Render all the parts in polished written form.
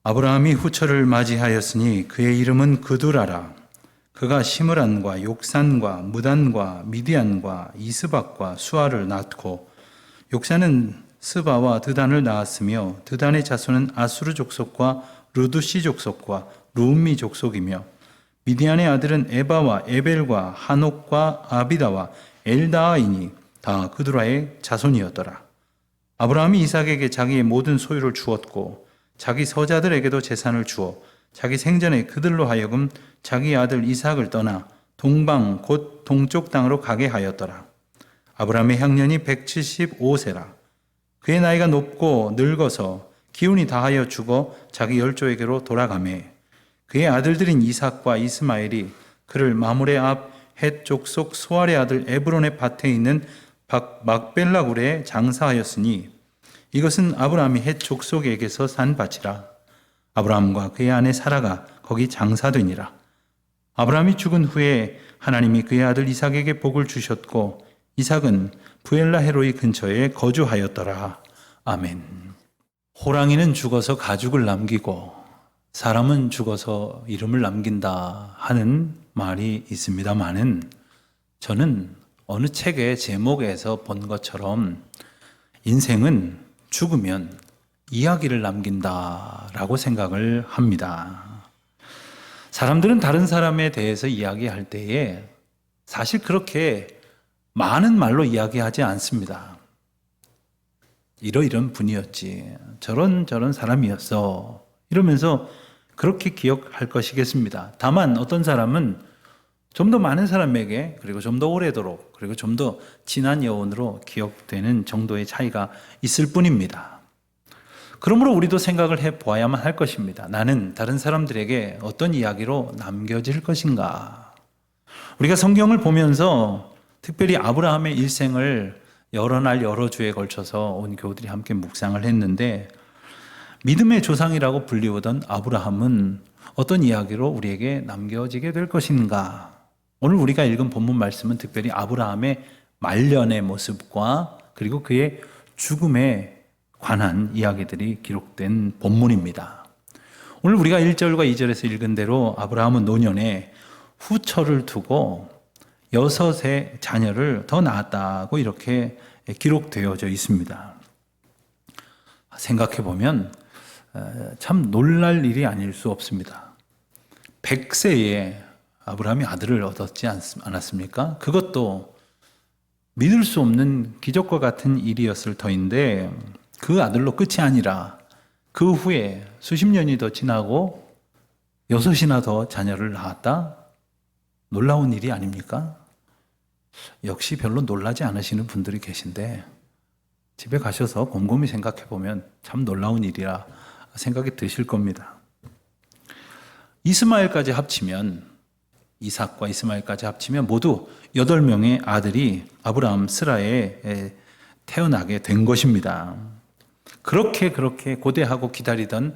아브라함이 후처를 맞이하였으니 그의 이름은 그두라라. 그가 시므란과 욕산과 무단과 미디안과 이스박과 수아를 낳고, 욕산은 스바와 드단을 낳았으며 드단의 자손은 아수르 족속과 르두시 족속과 루음미 족속이며, 미디안의 아들은 에바와 에벨과 한옥과 아비다와 엘다아이니 다 그두라의 자손이었더라. 아브라함이 이삭에게 자기의 모든 소유를 주었고 자기 서자들에게도 재산을 주어 자기 생전에 그들로 하여금 자기 아들 이삭을 떠나 동방 곧 동쪽 땅으로 가게 하였더라. 아브라함의 향년이 175세라. 그의 나이가 높고 늙어서 기운이 다하여 죽어 자기 열조에게로 돌아가매, 그의 아들들인 이삭과 이스마엘이 그를 마므레 앞 헷 족속 소알의 아들 에브론의 밭에 있는 막벨라 굴에 장사하였으니, 이것은 아브라함이 헷 족속에게서 산 밭이라. 아브라함과 그의 아내 사라가 거기 장사되니라. 아브라함이 죽은 후에 하나님이 그의 아들 이삭에게 복을 주셨고 이삭은 부엘라 헤로이 근처에 거주하였더라. 아멘. 호랑이는 죽어서 가죽을 남기고 사람은 죽어서 이름을 남긴다 하는 말이 있습니다마는, 저는 어느 책의 제목에서 본 것처럼 인생은 죽으면 이야기를 남긴다라고 생각을 합니다. 사람들은 다른 사람에 대해서 이야기할 때에 사실 그렇게 많은 말로 이야기하지 않습니다. 이러이런 분이었지, 저런 사람이었어, 이러면서 그렇게 기억할 것이겠습니다. 다만 어떤 사람은 좀 더 많은 사람에게, 그리고 좀 더 오래도록, 그리고 좀 더 진한 여운으로 기억되는 정도의 차이가 있을 뿐입니다. 그러므로 우리도 생각을 해보아야만 할 것입니다. 나는 다른 사람들에게 어떤 이야기로 남겨질 것인가? 우리가 성경을 보면서 특별히 아브라함의 일생을 여러 날 여러 주에 걸쳐서 온 교우들이 함께 묵상을 했는데, 믿음의 조상이라고 불리우던 아브라함은 어떤 이야기로 우리에게 남겨지게 될 것인가? 오늘 우리가 읽은 본문 말씀은 특별히 아브라함의 말년의 모습과 그리고 그의 죽음에 관한 이야기들이 기록된 본문입니다. 오늘 우리가 1절과 2절에서 읽은 대로 아브라함은 노년에 후처를 두고 6의 자녀를 더 낳았다고 이렇게 기록되어져 있습니다. 생각해 보면 참 놀랄 일이 아닐 수 없습니다. 100세에 아브라함이 아들을 얻었지 않았습니까? 그것도 믿을 수 없는 기적과 같은 일이었을 터인데, 그 아들로 끝이 아니라 그 후에 수십 년이 더 지나고 6이나 더 자녀를 낳았다? 놀라운 일이 아닙니까? 역시 별로 놀라지 않으시는 분들이 계신데, 집에 가셔서 곰곰이 생각해 보면 참 놀라운 일이라 생각이 드실 겁니다. 이스마엘까지 합치면, 이삭과 이스마엘까지 합치면 모두 8명의 아들이 아브라함 스라에 태어나게 된 것입니다. 그렇게 고대하고 기다리던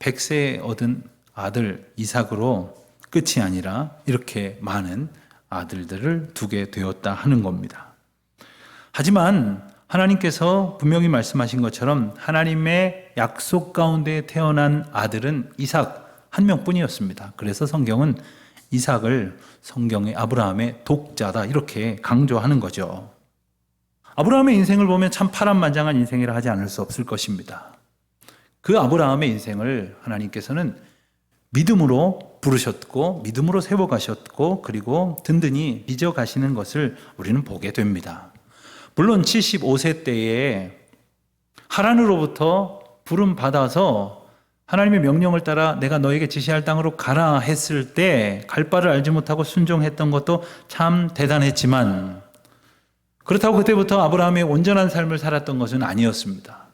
100세에 얻은 아들 이삭으로 끝이 아니라 이렇게 많은 아들들을 두게 되었다 하는 겁니다. 하지만 하나님께서 분명히 말씀하신 것처럼 하나님의 약속 가운데 태어난 아들은 이삭 한 명뿐이었습니다. 그래서 성경은 이삭을 성경의 아브라함의 독자다 이렇게 강조하는 거죠. 아브라함의 인생을 보면 참 파란만장한 인생이라 하지 않을 수 없을 것입니다. 그 아브라함의 인생을 하나님께서는 믿음으로 부르셨고 믿음으로 세워가셨고 그리고 든든히 빚어가시는 것을 우리는 보게 됩니다. 물론 75세 때에 하란으로부터 부름 받아서 하나님의 명령을 따라 내가 너에게 지시할 땅으로 가라 했을 때 갈 바를 알지 못하고 순종했던 것도 참 대단했지만, 그렇다고 그때부터 아브라함의 온전한 삶을 살았던 것은 아니었습니다.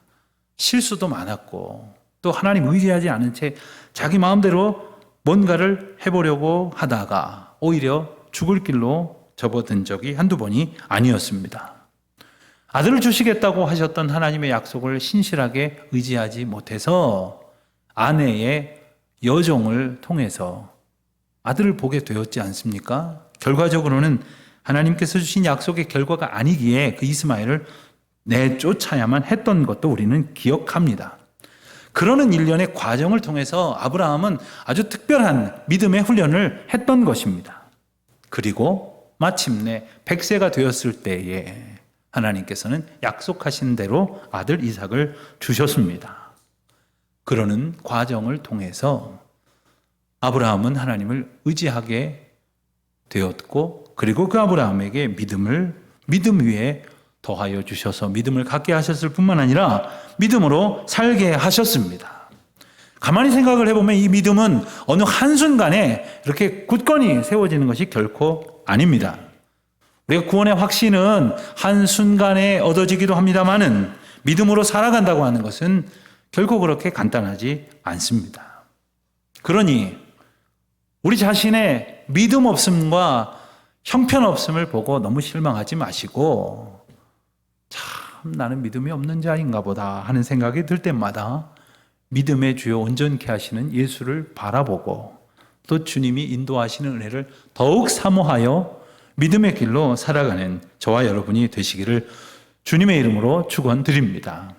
실수도 많았고 또 하나님 의지하지 않은 채 자기 마음대로 뭔가를 해보려고 하다가 오히려 죽을 길로 접어든 적이 한두 번이 아니었습니다. 아들을 주시겠다고 하셨던 하나님의 약속을 신실하게 의지하지 못해서 아내의 여종을 통해서 아들을 보게 되었지 않습니까? 결과적으로는 하나님께서 주신 약속의 결과가 아니기에 그 이스마엘을 내쫓아야만 했던 것도 우리는 기억합니다. 그러는 일련의 과정을 통해서 아브라함은 아주 특별한 믿음의 훈련을 했던 것입니다. 그리고 마침내 100세가 되었을 때에 하나님께서는 약속하신 대로 아들 이삭을 주셨습니다. 그러는 과정을 통해서 아브라함은 하나님을 의지하게 되었고, 그리고 그 아브라함에게 믿음 위에 더하여 주셔서 믿음을 갖게 하셨을 뿐만 아니라 믿음으로 살게 하셨습니다. 가만히 생각을 해보면 이 믿음은 어느 한순간에 이렇게 굳건히 세워지는 것이 결코 아닙니다. 우리가 구원의 확신은 한순간에 얻어지기도 합니다만은 믿음으로 살아간다고 하는 것은 결코 그렇게 간단하지 않습니다. 그러니 우리 자신의 믿음 없음과 형편없음을 보고 너무 실망하지 마시고, 참 나는 믿음이 없는 자인가 보다 하는 생각이 들 때마다 믿음의 주요 온전케 하시는 예수를 바라보고, 또 주님이 인도하시는 은혜를 더욱 사모하여 믿음의 길로 살아가는 저와 여러분이 되시기를 주님의 이름으로 축원드립니다.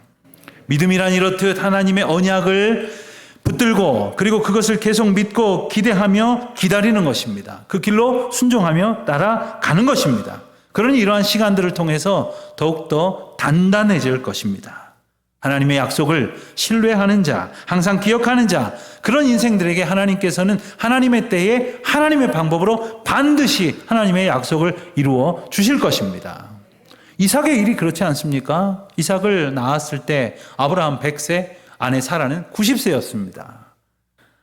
믿음이란 이렇듯 하나님의 언약을 붙들고, 그리고 그것을 계속 믿고 기대하며 기다리는 것입니다. 그 길로 순종하며 따라가는 것입니다. 그러니 이러한 시간들을 통해서 더욱더 단단해질 것입니다. 하나님의 약속을 신뢰하는 자, 항상 기억하는 자, 그런 인생들에게 하나님께서는 하나님의 때에 하나님의 방법으로 반드시 하나님의 약속을 이루어 주실 것입니다. 이삭의 일이 그렇지 않습니까? 이삭을 낳았을 때 아브라함 100세, 아내 사라는 90세였습니다.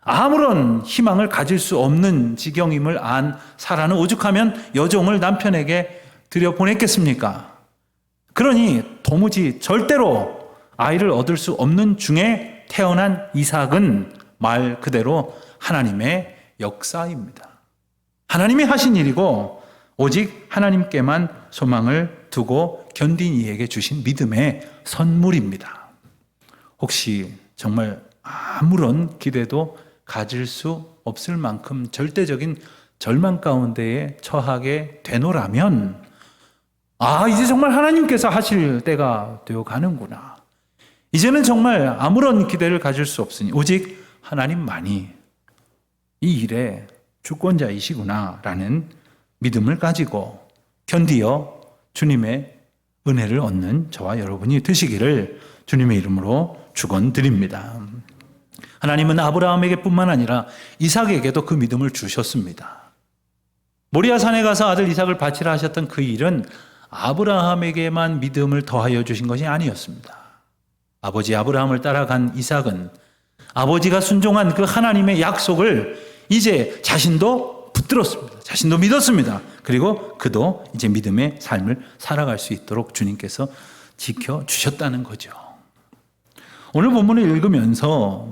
아무런 희망을 가질 수 없는 지경임을 안 사라는 오죽하면 여종을 남편에게 들여보냈겠습니까? 그러니 도무지 절대로 아이를 얻을 수 없는 중에 태어난 이삭은 말 그대로 하나님의 역사입니다. 하나님이 하신 일이고 오직 하나님께만 소망을 두고 견딘 이에게 주신 믿음의 선물입니다. 혹시 정말 아무런 기대도 가질 수 없을 만큼 절대적인 절망 가운데에 처하게 되노라면, 이제 정말 하나님께서 하실 때가 되어 가는구나. 이제는 정말 아무런 기대를 가질 수 없으니 오직 하나님만이 이 일의 주권자이시구나 라는 믿음을 가지고 견디어 주님의 은혜를 얻는 저와 여러분이 되시기를 주님의 이름으로 축원드립니다. 하나님은 아브라함에게 뿐만 아니라 이삭에게도 그 믿음을 주셨습니다. 모리아 산에 가서 아들 이삭을 바치라 하셨던 그 일은 아브라함에게만 믿음을 더하여 주신 것이 아니었습니다. 아버지 아브라함을 따라간 이삭은 아버지가 순종한 그 하나님의 약속을 이제 자신도 붙들었습니다. 자신도 믿었습니다. 그리고 그도 이제 믿음의 삶을 살아갈 수 있도록 주님께서 지켜주셨다는 거죠. 오늘 본문을 읽으면서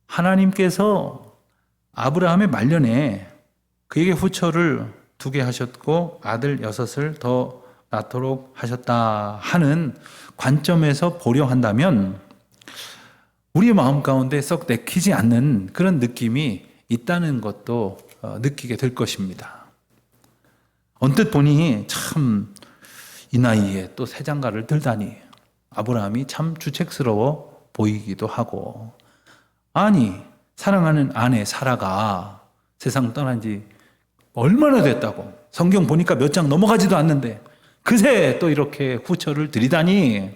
하나님께서 아브라함의 말년에 그에게 후처를 2개 하셨고 아들 6을 더 낳도록 하셨다 하는 관점에서 보려 한다면 우리의 마음 가운데 썩 내키지 않는 그런 느낌이 있다는 것도 느끼게 될 것입니다. 언뜻 보니 참 이 나이에 또 새 장가를 들다니 아브라함이 참 주책스러워 보이기도 하고, 아니 사랑하는 아내 사라가 세상 떠난 지 얼마나 됐다고, 성경 보니까 몇 장 넘어가지도 않는데 그새 또 이렇게 후처를 드리다니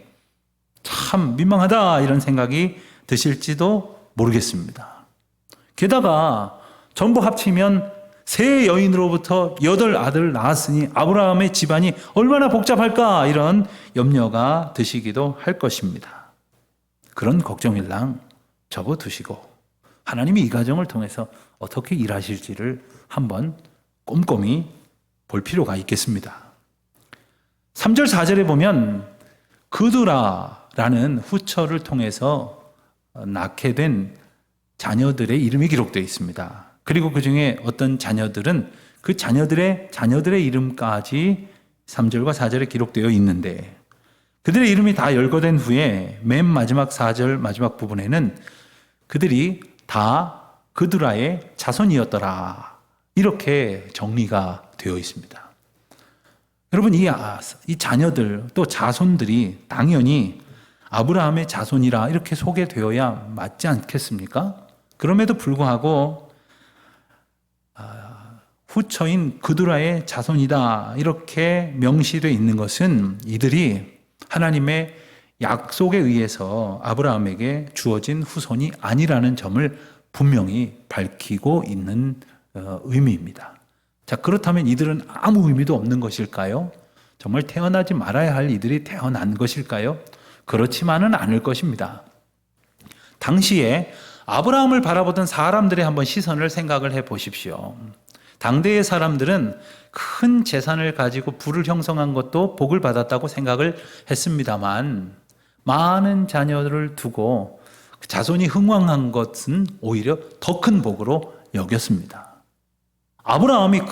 참 민망하다 이런 생각이 드실지도 모르겠습니다. 게다가 전부 합치면 3 여인으로부터 8 아들을 낳았으니 아브라함의 집안이 얼마나 복잡할까 이런 염려가 드시기도 할 것입니다. 그런 걱정일랑 접어두시고 하나님이 이 가정을 통해서 어떻게 일하실지를 한번 꼼꼼히 볼 필요가 있겠습니다. 3절 4절에 보면 그두라라는 후처를 통해서 낳게 된 자녀들의 이름이 기록되어 있습니다. 그리고 그 중에 어떤 자녀들은 그 자녀들의 이름까지 3절과 4절에 기록되어 있는데, 그들의 이름이 다 열거된 후에 맨 마지막 4절 마지막 부분에는 그들이 다 그두라의 자손이었더라 이렇게 정리가 되어 있습니다. 여러분, 이 자녀들 또 자손들이 당연히 아브라함의 자손이라 이렇게 소개되어야 맞지 않겠습니까? 그럼에도 불구하고 후처인 그두라의 자손이다 이렇게 명시되어 있는 것은 이들이 하나님의 약속에 의해서 아브라함에게 주어진 후손이 아니라는 점을 분명히 밝히고 있는 의미입니다. 자, 그렇다면 이들은 아무 의미도 없는 것일까요? 정말 태어나지 말아야 할 이들이 태어난 것일까요? 그렇지만은 않을 것입니다. 당시에 아브라함을 바라보던 사람들의 한번 시선을 생각을 해 보십시오. 당대의 사람들은 큰 재산을 가지고 부를 형성한 것도 복을 받았다고 생각을 했습니다만 많은 자녀를 두고 자손이 흥왕한 것은 오히려 더 큰 복으로 여겼습니다. 아브라함이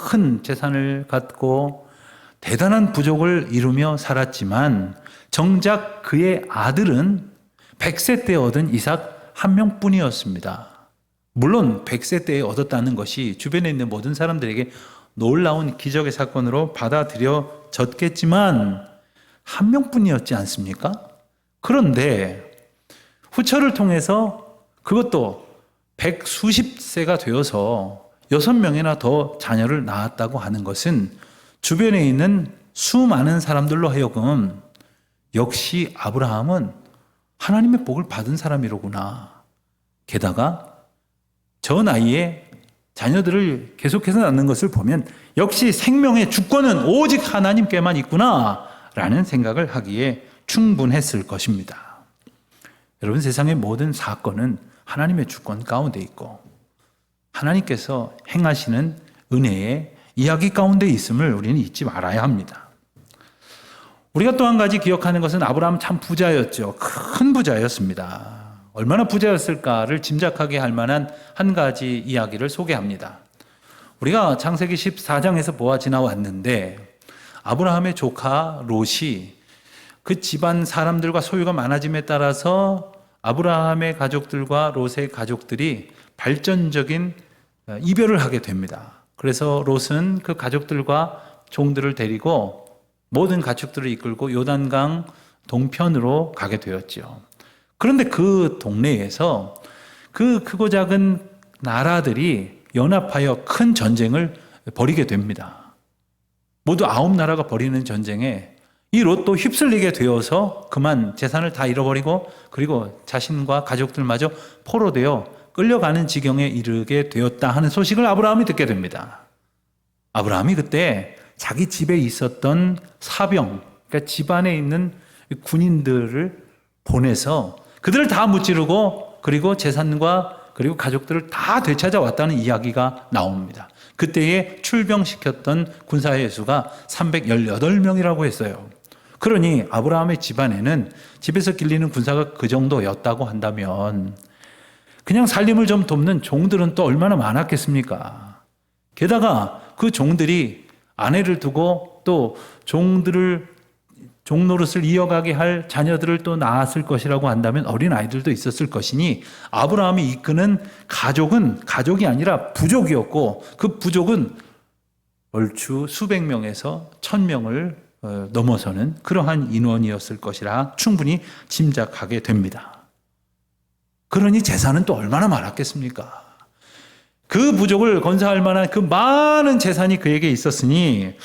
큰 재산을 갖고 대단한 부족을 이루며 살았지만 정작 그의 아들은 100세 때 얻은 이삭 한 명뿐이었습니다. 물론 100세 때에 얻었다는 것이 주변에 있는 모든 사람들에게 놀라운 기적의 사건으로 받아들여졌겠지만 한 명뿐이었지 않습니까? 그런데 후처를 통해서 그것도 100수십세가 되어서 6명이나 더 자녀를 낳았다고 하는 것은 주변에 있는 수많은 사람들로 하여금 역시 아브라함은 하나님의 복을 받은 사람이로구나. 게다가 저 나이에 자녀들을 계속해서 낳는 것을 보면 역시 생명의 주권은 오직 하나님께만 있구나 라는 생각을 하기에 충분했을 것입니다. 여러분, 세상의 모든 사건은 하나님의 주권 가운데 있고 하나님께서 행하시는 은혜의 이야기 가운데 있음을 우리는 잊지 말아야 합니다. 우리가 또 한 가지 기억하는 것은 아브라함 참 부자였죠. 큰 부자였습니다. 얼마나 부자였을까를 짐작하게 할 만한 한 가지 이야기를 소개합니다. 우리가 창세기 14장에서 보아 지나왔는데 아브라함의 조카 롯이 그 집안 사람들과 소유가 많아짐에 따라서 아브라함의 가족들과 롯의 가족들이 발전적인 이별을 하게 됩니다. 그래서 롯은 그 가족들과 종들을 데리고 모든 가축들을 이끌고 요단강 동편으로 가게 되었죠. 그런데 그 동네에서 그 크고 작은 나라들이 연합하여 큰 전쟁을 벌이게 됩니다. 모두 9나라가 벌이는 전쟁에 이 롯도 휩쓸리게 되어서 그만 재산을 다 잃어버리고 그리고 자신과 가족들마저 포로되어 끌려가는 지경에 이르게 되었다 하는 소식을 아브라함이 듣게 됩니다. 아브라함이 그때 자기 집에 있었던 사병, 그러니까 집안에 있는 군인들을 보내서 그들을 다 무찌르고 그리고 재산과 그리고 가족들을 다 되찾아왔다는 이야기가 나옵니다. 그때에 출병시켰던 군사의 수가 318명이라고 했어요. 그러니 아브라함의 집안에는 집에서 길리는 군사가 그 정도였다고 한다면 그냥 살림을 좀 돕는 종들은 또 얼마나 많았겠습니까? 게다가 그 종들이 아내를 두고 또 종 노릇을 이어가게 할 자녀들을 또 낳았을 것이라고 한다면 어린 아이들도 있었을 것이니 아브라함이 이끄는 가족은 가족이 아니라 부족이었고 그 부족은 얼추 수백 명에서 1000명을 넘어서는 그러한 인원이었을 것이라 충분히 짐작하게 됩니다. 그러니 재산은 또 얼마나 많았겠습니까? 그 부족을 건사할 만한 그 많은 재산이 그에게 있었으니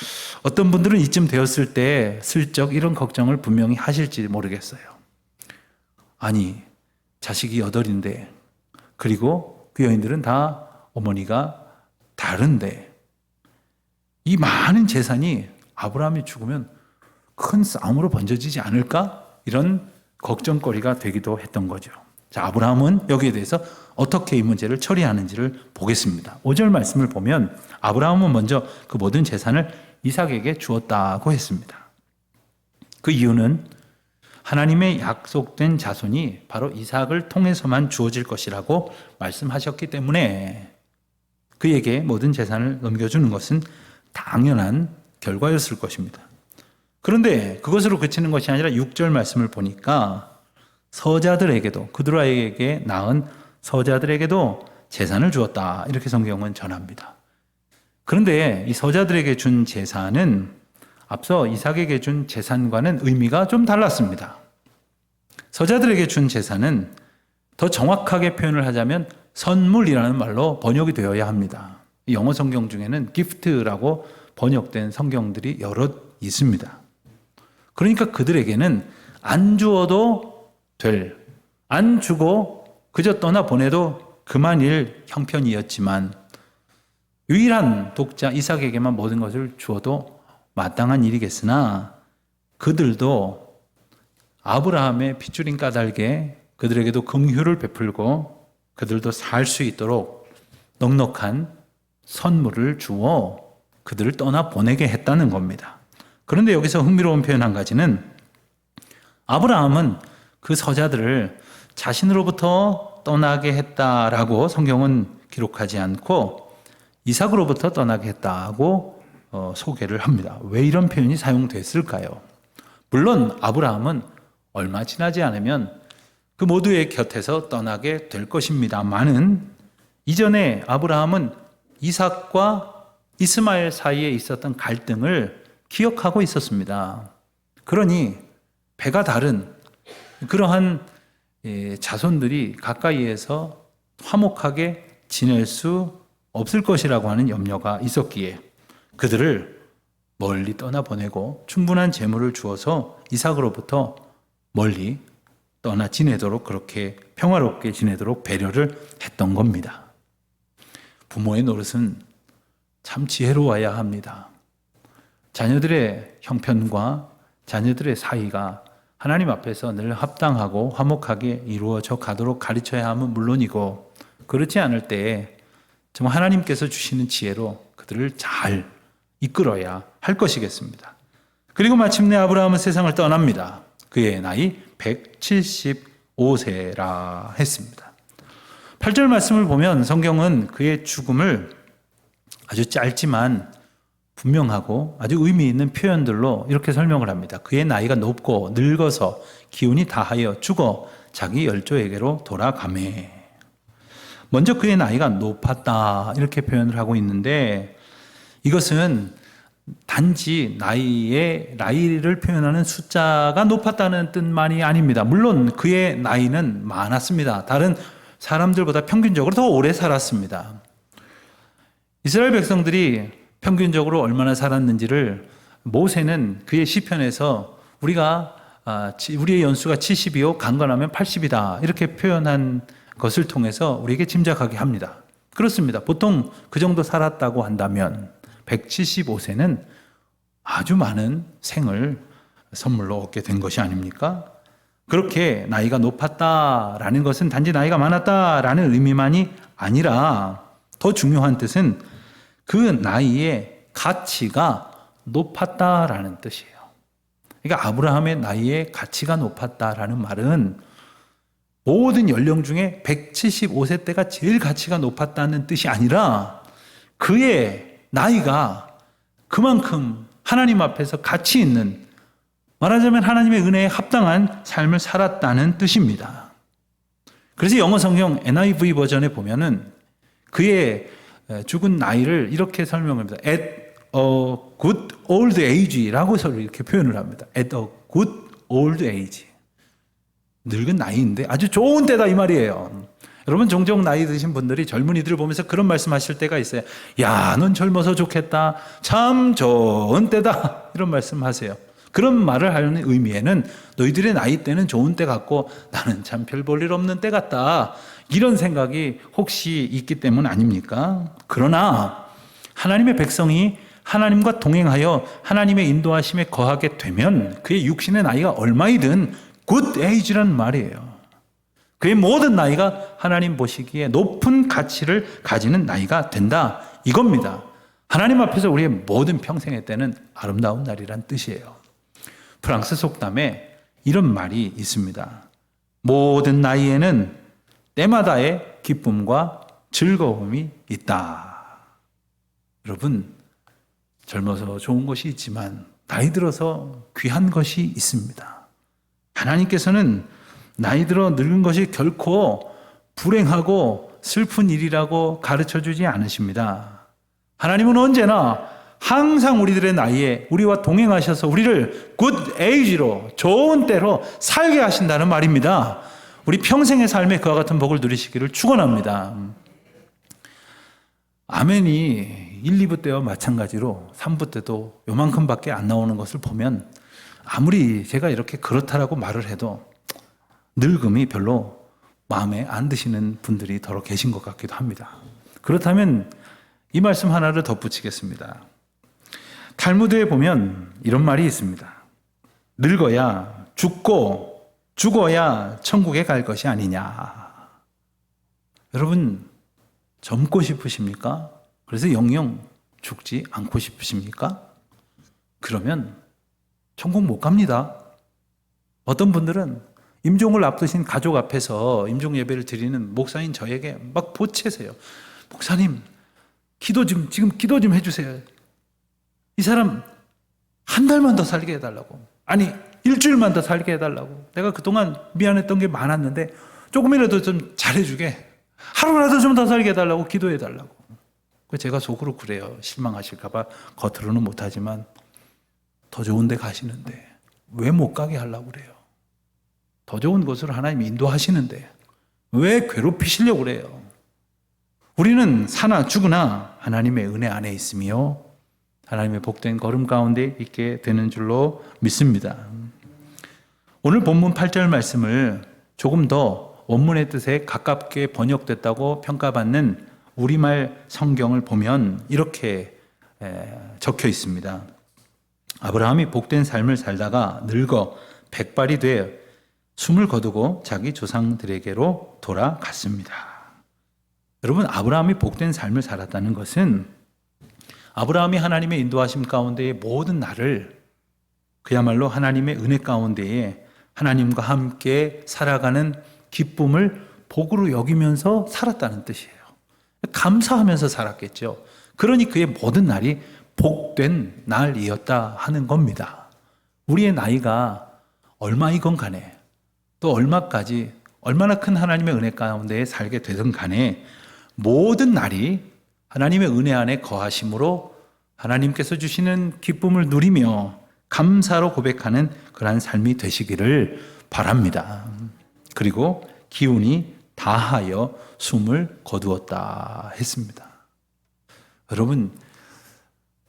어떤 분들은 이쯤 되었을 때 슬쩍 이런 걱정을 분명히 하실지 모르겠어요. 아니, 자식이 8인데 그리고 그 여인들은 다 어머니가 다른데 이 많은 재산이 아브라함이 죽으면 큰 싸움으로 번져지지 않을까? 이런 걱정거리가 되기도 했던 거죠. 자, 아브라함은 여기에 대해서 어떻게 이 문제를 처리하는지를 보겠습니다. 5절 말씀을 보면 아브라함은 먼저 그 모든 재산을 이삭에게 주었다고 했습니다. 그 이유는 하나님의 약속된 자손이 바로 이삭을 통해서만 주어질 것이라고 말씀하셨기 때문에 그에게 모든 재산을 넘겨주는 것은 당연한 결과였을 것입니다. 그런데 그것으로 그치는 것이 아니라 6절 말씀을 보니까 서자들에게도 그두라에게 낳은 서자들에게도 재산을 주었다 이렇게 성경은 전합니다. 그런데 이 서자들에게 준 재산은 앞서 이삭에게 준 재산과는 의미가 좀 달랐습니다. 서자들에게 준 제사는 더 정확하게 표현을 하자면 선물이라는 말로 번역이 되어야 합니다. 영어 성경 중에는 gift라고 번역된 성경들이 여럿 있습니다. 그러니까 그들에게는 안 주어도 될, 안 주고 그저 떠나 보내도 그만일 형편이었지만 유일한 독자 이삭에게만 모든 것을 주어도 마땅한 일이겠으나 그들도 아브라함의 핏줄인 까닭에 그들에게도 긍휼을 베풀고 그들도 살 수 있도록 넉넉한 선물을 주어 그들을 떠나 보내게 했다는 겁니다. 그런데 여기서 흥미로운 표현 한 가지는 아브라함은 그 서자들을 자신으로부터 떠나게 했다라고 성경은 기록하지 않고 이삭으로부터 떠나게 했다고 소개를 합니다. 왜 이런 표현이 사용됐을까요? 물론 아브라함은 얼마 지나지 않으면 그 모두의 곁에서 떠나게 될 것입니다만은 이전에 아브라함은 이삭과 이스마엘 사이에 있었던 갈등을 기억하고 있었습니다. 그러니 배가 다른 그러한 자손들이 가까이에서 화목하게 지낼 수 없을 것이라고 하는 염려가 있었기에 그들을 멀리 떠나보내고 충분한 재물을 주어서 이삭으로부터 멀리 떠나 지내도록 그렇게 평화롭게 지내도록 배려를 했던 겁니다. 부모의 노릇은 참 지혜로워야 합니다. 자녀들의 형편과 자녀들의 사이가 하나님 앞에서 늘 합당하고 화목하게 이루어져 가도록 가르쳐야 함은 물론이고 그렇지 않을 때에 정말 하나님께서 주시는 지혜로 그들을 잘 이끌어야 할 것이겠습니다. 그리고 마침내 아브라함은 세상을 떠납니다. 그의 나이 175세라 했습니다. 8절 말씀을 보면 성경은 그의 죽음을 아주 짧지만 분명하고 아주 의미 있는 표현들로 이렇게 설명을 합니다. 그의 나이가 높고 늙어서 기운이 다하여 죽어 자기 열조에게로 돌아가매. 먼저 그의 나이가 높았다 이렇게 표현을 하고 있는데 이것은 단지 나이를 표현하는 숫자가 높았다는 뜻만이 아닙니다. 물론 그의 나이는 많았습니다. 다른 사람들보다 평균적으로 더 오래 살았습니다. 이스라엘 백성들이 평균적으로 얼마나 살았는지를 모세는 그의 시편에서 우리의 연수가 70이요 강건하면 80이다 이렇게 표현한 것을 통해서 우리에게 짐작하게 합니다. 그렇습니다. 보통 그 정도 살았다고 한다면 175세는 아주 많은 생을 선물로 얻게 된 것이 아닙니까? 그렇게 나이가 높았다라는 것은 단지 나이가 많았다라는 의미만이 아니라 더 중요한 뜻은 그 나이의 가치가 높았다라는 뜻이에요. 그러니까 아브라함의 나이의 가치가 높았다라는 말은 모든 연령 중에 175세 때가 제일 가치가 높았다는 뜻이 아니라 그의 나이가 그만큼 하나님 앞에서 가치 있는 말하자면 하나님의 은혜에 합당한 삶을 살았다는 뜻입니다. 그래서 영어 성경 NIV 버전에 보면은 그의 죽은 나이를 이렇게 설명합니다. At a good old age라고 이렇게 표현을 합니다. At a good old age. 늙은 나이인데 아주 좋은 때다 이 말이에요. 여러분 종종 나이 드신 분들이 젊은이들을 보면서 그런 말씀하실 때가 있어요. 야, 넌 젊어서 좋겠다. 참 좋은 때다. 이런 말씀하세요. 그런 말을 하는 의미에는 너희들의 나이 때는 좋은 때 같고 나는 참 별 볼 일 없는 때 같다. 이런 생각이 혹시 있기 때문 아닙니까? 그러나 하나님의 백성이 하나님과 동행하여 하나님의 인도하심에 거하게 되면 그의 육신의 나이가 얼마이든 good age란 말이에요. 그의 모든 나이가 하나님 보시기에 높은 가치를 가지는 나이가 된다. 이겁니다. 하나님 앞에서 우리의 모든 평생의 때는 아름다운 날이란 뜻이에요. 프랑스 속담에 이런 말이 있습니다. 모든 나이에는 때마다의 기쁨과 즐거움이 있다. 여러분, 젊어서 좋은 것이 있지만 나이 들어서 귀한 것이 있습니다. 하나님께서는 나이 들어 늙은 것이 결코 불행하고 슬픈 일이라고 가르쳐 주지 않으십니다. 하나님은 언제나 항상 우리들의 나이에 우리와 동행하셔서 우리를 굿 에이지로, 좋은 때로 살게 하신다는 말입니다. 우리 평생의 삶에 그와 같은 복을 누리시기를 축원합니다. 아멘이 1, 2부 때와 마찬가지로 3부 때도 요만큼밖에 안 나오는 것을 보면 아무리 제가 이렇게 그렇다라고 말을 해도 늙음이 별로 마음에 안 드시는 분들이 더러 계신 것 같기도 합니다. 그렇다면 이 말씀 하나를 덧붙이겠습니다. 탈무드에 보면 이런 말이 있습니다. 늙어야 죽고 죽어야 천국에 갈 것이 아니냐. 여러분 젊고 싶으십니까? 그래서 영영 죽지 않고 싶으십니까? 그러면 천국 못 갑니다. 어떤 분들은 임종을 앞두신 가족 앞에서 임종 예배를 드리는 목사인 저에게 막 보채세요. 목사님, 지금 기도 좀 해주세요. 이 사람 한 달만 더 살게 해달라고. 아니, 일주일만 더 살게 해달라고. 내가 그동안 미안했던 게 많았는데 조금이라도 좀 잘해주게. 하루라도 좀 더 살게 해달라고 기도해달라고. 제가 속으로 그래요. 실망하실까봐 겉으로는 못하지만 더 좋은 데 가시는데 왜 못 가게 하려고 그래요? 더 좋은 곳으로 하나님이 인도하시는데 왜 괴롭히시려고 그래요? 우리는 사나 죽으나 하나님의 은혜 안에 있으며 하나님의 복된 걸음 가운데 있게 되는 줄로 믿습니다. 오늘 본문 8절 말씀을 조금 더 원문의 뜻에 가깝게 번역됐다고 평가받는 우리말 성경을 보면 이렇게 적혀 있습니다. 아브라함이 복된 삶을 살다가 늙어 백발이 돼 숨을 거두고 자기 조상들에게로 돌아갔습니다. 여러분, 아브라함이 복된 삶을 살았다는 것은 아브라함이 하나님의 인도하심 가운데의 모든 날을 그야말로 하나님의 은혜 가운데에 하나님과 함께 살아가는 기쁨을 복으로 여기면서 살았다는 뜻이에요. 감사하면서 살았겠죠. 그러니 그의 모든 날이 복된 날이었다 하는 겁니다. 우리의 나이가 얼마이건 간에 또 얼마까지 얼마나 큰 하나님의 은혜 가운데 살게 되든 간에 모든 날이 하나님의 은혜 안에 거하심으로 하나님께서 주시는 기쁨을 누리며 감사로 고백하는 그러한 삶이 되시기를 바랍니다. 그리고 기운이 다하여 숨을 거두었다 했습니다. 여러분,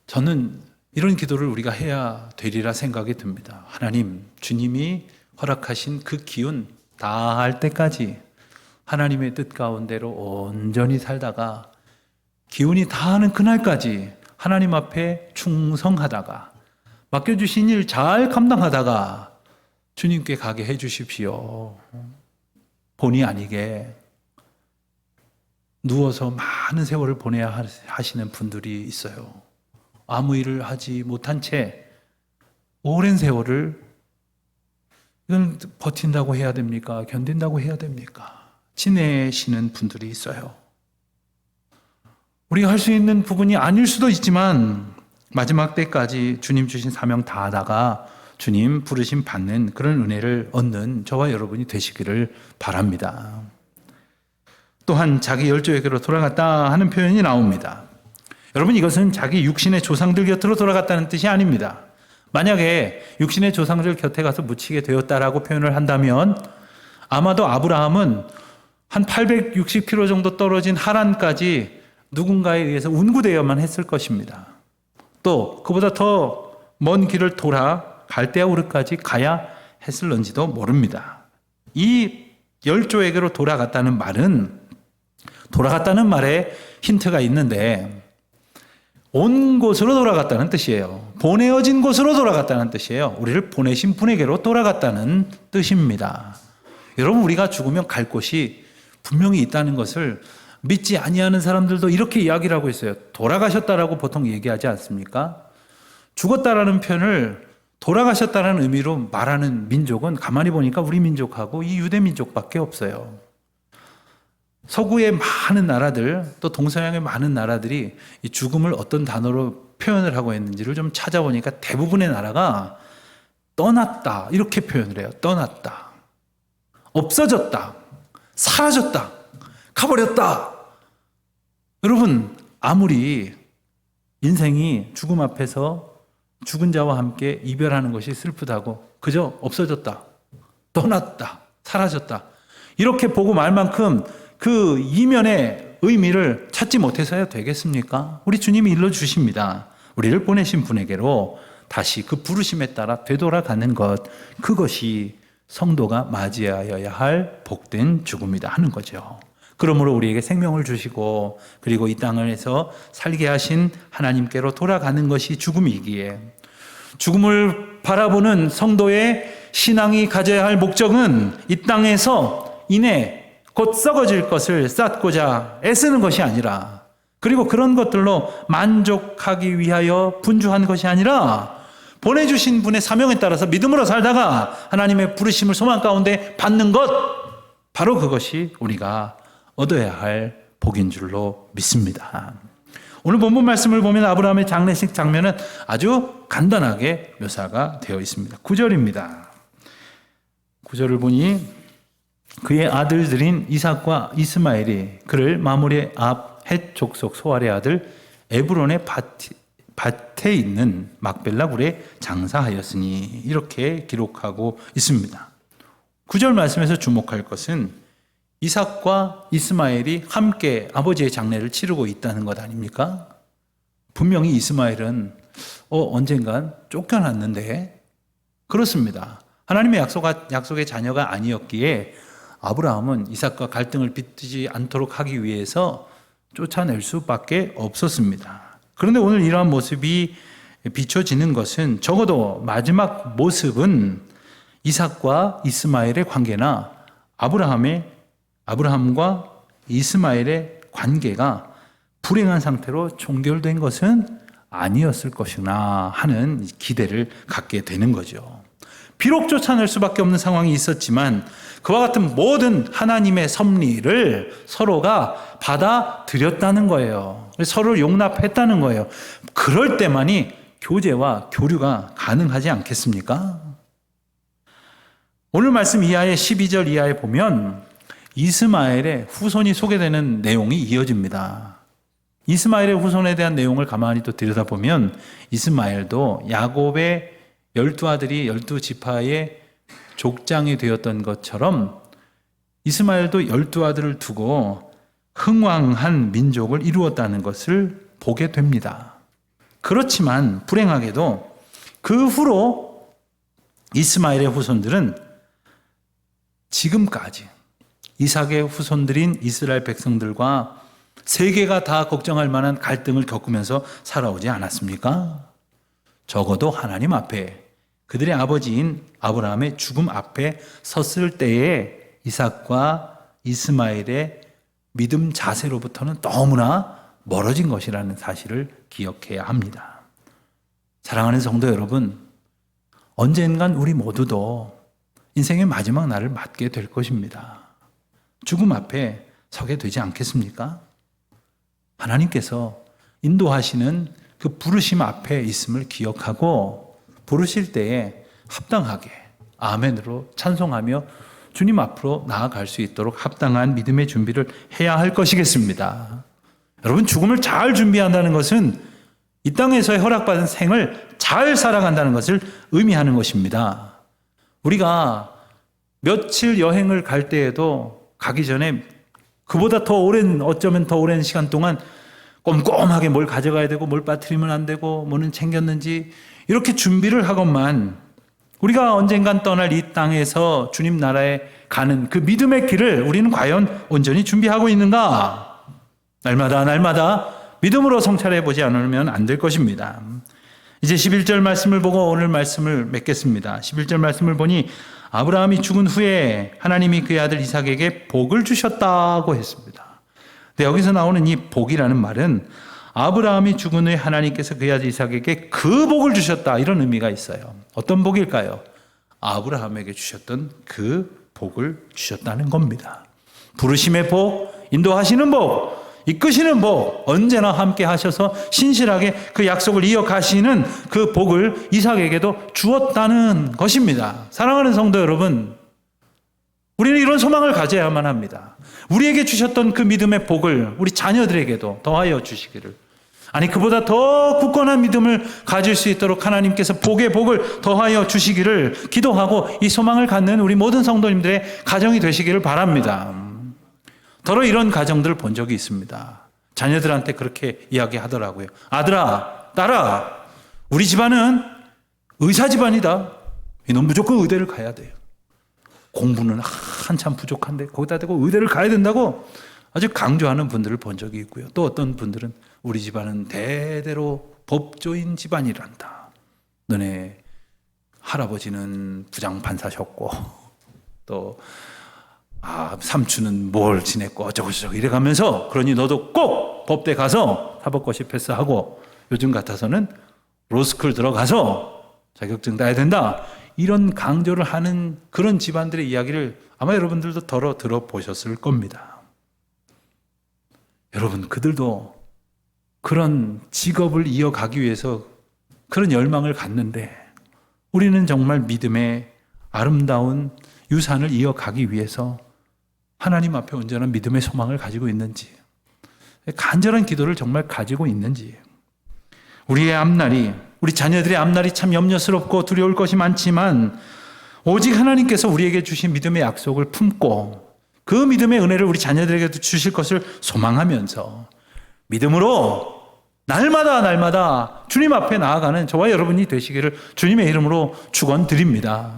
저는 이런 기도를 우리가 해야 되리라 생각이 듭니다. 하나님, 주님이 허락하신 그 기운 다할 때까지 하나님의 뜻 가운데로 온전히 살다가 기운이 다하는 그날까지 하나님 앞에 충성하다가 맡겨주신 일 잘 감당하다가 주님께 가게 해 주십시오. 본의 아니게 누워서 많은 세월을 보내야 하시는 분들이 있어요. 아무 일을 하지 못한 채 오랜 세월을 이건 버틴다고 해야 됩니까? 견딘다고 해야 됩니까? 지내시는 분들이 있어요. 우리가 할 수 있는 부분이 아닐 수도 있지만 마지막 때까지 주님 주신 사명 다 하다가 주님 부르심 받는 그런 은혜를 얻는 저와 여러분이 되시기를 바랍니다. 또한 자기 열조에게로 돌아갔다 하는 표현이 나옵니다. 여러분, 이것은 자기 육신의 조상들 곁으로 돌아갔다는 뜻이 아닙니다. 만약에 육신의 조상들 곁에 가서 묻히게 되었다라고 표현을 한다면 아마도 아브라함은 한 860km 정도 떨어진 하란까지 누군가에 의해서 운구되어야만 했을 것입니다. 또 그보다 더 먼 길을 돌아 갈대아우르까지 가야 했을런지도 모릅니다. 이 열조에게로 돌아갔다는 말에 힌트가 있는데 온 곳으로 돌아갔다는 뜻이에요. 보내어진 곳으로 돌아갔다는 뜻이에요. 우리를 보내신 분에게로 돌아갔다는 뜻입니다. 여러분, 우리가 죽으면 갈 곳이 분명히 있다는 것을 믿지 아니하는 사람들도 이렇게 이야기를 하고 있어요. 돌아가셨다라고 보통 얘기하지 않습니까? 죽었다라는 표현을 돌아가셨다는 의미로 말하는 민족은 가만히 보니까 우리 민족하고 이 유대 민족밖에 없어요. 서구의 많은 나라들, 또 동서양의 많은 나라들이 이 죽음을 어떤 단어로 표현을 하고 있는지를 좀 찾아보니까 대부분의 나라가 떠났다 이렇게 표현을 해요. 떠났다, 없어졌다, 사라졌다, 가버렸다. 여러분, 아무리 인생이 죽음 앞에서 죽은 자와 함께 이별하는 것이 슬프다고 그저 없어졌다, 떠났다, 사라졌다 이렇게 보고 말 만큼 그 이면의 의미를 찾지 못해서야 되겠습니까? 우리 주님이 일러주십니다. 우리를 보내신 분에게로 다시 그 부르심에 따라 되돌아가는 것, 그것이 성도가 맞이하여야 할 복된 죽음이다 하는 거죠. 그러므로 우리에게 생명을 주시고 그리고 이 땅에서 살게 하신 하나님께로 돌아가는 것이 죽음이기에, 죽음을 바라보는 성도의 신앙이 가져야 할 목적은 이 땅에서 이내 곧 썩어질 것을 쌓고자 애쓰는 것이 아니라, 그리고 그런 것들로 만족하기 위하여 분주한 것이 아니라, 보내주신 분의 사명에 따라서 믿음으로 살다가 하나님의 부르심을 소망 가운데 받는 것, 바로 그것이 우리가 얻어야 할 복인 줄로 믿습니다. 오늘 본문 말씀을 보면 아브라함의 장례식 장면은 아주 간단하게 묘사가 되어 있습니다. 9절입니다. 9절을 보니 그의 아들들인 이삭과 이스마엘이 그를 마므리의 앞 헷 족속 소알의 아들 에브론의 밭에 있는 막벨라 굴에 장사하였으니, 이렇게 기록하고 있습니다. 9절 말씀에서 주목할 것은 이삭과 이스마엘이 함께 아버지의 장례를 치르고 있다는 것 아닙니까? 분명히 이스마엘은 언젠간 쫓겨났는데, 그렇습니다. 하나님의 약속의 자녀가 아니었기에 아브라함은 이삭과 갈등을 빚지 않도록 하기 위해서 쫓아낼 수밖에 없었습니다. 그런데 오늘 이러한 모습이 비춰지는 것은, 적어도 마지막 모습은 이삭과 이스마엘의 관계나 아브라함과 이스마엘의 관계가 불행한 상태로 종결된 것은 아니었을 것이구나 하는 기대를 갖게 되는 거죠. 비록 쫓아낼 수밖에 없는 상황이 있었지만 그와 같은 모든 하나님의 섭리를 서로가 받아들였다는 거예요. 서로를 용납했다는 거예요. 그럴 때만이 교제와 교류가 가능하지 않겠습니까? 오늘 말씀 이하의 12절 이하에 보면 이스마엘의 후손이 소개되는 내용이 이어집니다. 이스마엘의 후손에 대한 내용을 가만히 또 들여다보면 이스마엘도 야곱의 12아들이 12지파의 족장이 되었던 것처럼 이스마엘도 12아들을 두고 흥왕한 민족을 이루었다는 것을 보게 됩니다. 그렇지만 불행하게도 그 후로 이스마엘의 후손들은 지금까지 이삭의 후손들인 이스라엘 백성들과 세계가 다 걱정할 만한 갈등을 겪으면서 살아오지 않았습니까? 적어도 하나님 앞에, 그들의 아버지인 아브라함의 죽음 앞에 섰을 때에 이삭과 이스마엘의 믿음 자세로부터는 너무나 멀어진 것이라는 사실을 기억해야 합니다. 사랑하는 성도 여러분, 언젠간 우리 모두도 인생의 마지막 날을 맞게 될 것입니다. 죽음 앞에 서게 되지 않겠습니까? 하나님께서 인도하시는 그 부르심 앞에 있음을 기억하고 부르실 때에 합당하게 아멘으로 찬송하며 주님 앞으로 나아갈 수 있도록 합당한 믿음의 준비를 해야 할 것이겠습니다. 여러분, 죽음을 잘 준비한다는 것은 이 땅에서 허락받은 생을 잘 살아간다는 것을 의미하는 것입니다. 우리가 며칠 여행을 갈 때에도 가기 전에 그보다 어쩌면 더 오랜 시간 동안 꼼꼼하게 뭘 가져가야 되고 뭘 빠뜨리면 안 되고 뭐는 챙겼는지 이렇게 준비를 하건만, 우리가 언젠간 떠날 이 땅에서 주님 나라에 가는 그 믿음의 길을 우리는 과연 온전히 준비하고 있는가? 날마다 믿음으로 성찰해 보지 않으면 안 될 것입니다. 이제 11절 말씀을 보고 오늘 말씀을 맺겠습니다. 11절 말씀을 보니 아브라함이 죽은 후에 하나님이 그의 아들 이삭에게 복을 주셨다고 했습니다. 근데 여기서 나오는 이 복이라는 말은 아브라함이 죽은 후에 하나님께서 그의 아들 이삭에게 그 복을 주셨다, 이런 의미가 있어요. 어떤 복일까요? 아브라함에게 주셨던 그 복을 주셨다는 겁니다. 부르심의 복, 인도하시는 복, 이끄시는 복, 언제나 함께 하셔서 신실하게 그 약속을 이어가시는 그 복을 이삭에게도 주었다는 것입니다. 사랑하는 성도 여러분, 우리는 이런 소망을 가져야만 합니다. 우리에게 주셨던 그 믿음의 복을 우리 자녀들에게도 더하여 주시기를, 아니 그보다 더 굳건한 믿음을 가질 수 있도록 하나님께서 복의 복을 더하여 주시기를 기도하고 이 소망을 갖는 우리 모든 성도님들의 가정이 되시기를 바랍니다. 더러 이런 가정들을 본 적이 있습니다. 자녀들한테 그렇게 이야기하더라고요. 아들아, 딸아, 우리 집안은 의사 집안이다. 넌 무조건 의대를 가야 돼요. 공부는 한참 부족한데 거기다 대고 의대를 가야 된다고 아주 강조하는 분들을 본 적이 있고요. 또 어떤 분들은 우리 집안은 대대로 법조인 집안이란다. 너네 할아버지는 부장판사셨고 또 삼촌은 뭘 지냈고 어쩌고저쩌고 이래가면서 그러니 너도 꼭 법대 가서 사법고시 패스하고 요즘 같아서는 로스쿨 들어가서 자격증 따야 된다. 이런 강조를 하는 그런 집안들의 이야기를 아마 여러분들도 더러 들어보셨을 겁니다. 여러분, 그들도 그런 직업을 이어가기 위해서 그런 열망을 갖는데 우리는 정말 믿음의 아름다운 유산을 이어가기 위해서 하나님 앞에 온전한 믿음의 소망을 가지고 있는지, 간절한 기도를 정말 가지고 있는지, 우리의 앞날이, 우리 자녀들의 앞날이 참 염려스럽고 두려울 것이 많지만 오직 하나님께서 우리에게 주신 믿음의 약속을 품고 그 믿음의 은혜를 우리 자녀들에게도 주실 것을 소망하면서 믿음으로 날마다 주님 앞에 나아가는 저와 여러분이 되시기를 주님의 이름으로 축원드립니다.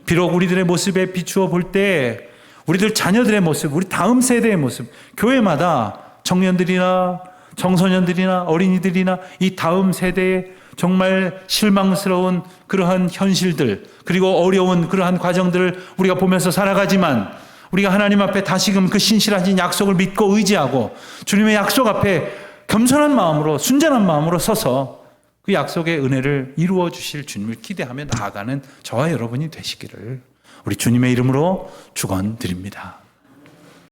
비록 우리들의 모습에 비추어 볼 때 우리들 자녀들의 모습, 우리 다음 세대의 모습, 교회마다 청년들이나 청소년들이나 어린이들이나 이 다음 세대의 정말 실망스러운 그러한 현실들, 그리고 어려운 그러한 과정들을 우리가 보면서 살아가지만 우리가 하나님 앞에 다시금 그 신실하신 약속을 믿고 의지하고 주님의 약속 앞에 겸손한 마음으로, 순전한 마음으로 서서 그 약속의 은혜를 이루어 주실 주님을 기대하며 나아가는 저와 여러분이 되시기를 우리 주님의 이름으로 축원드립니다.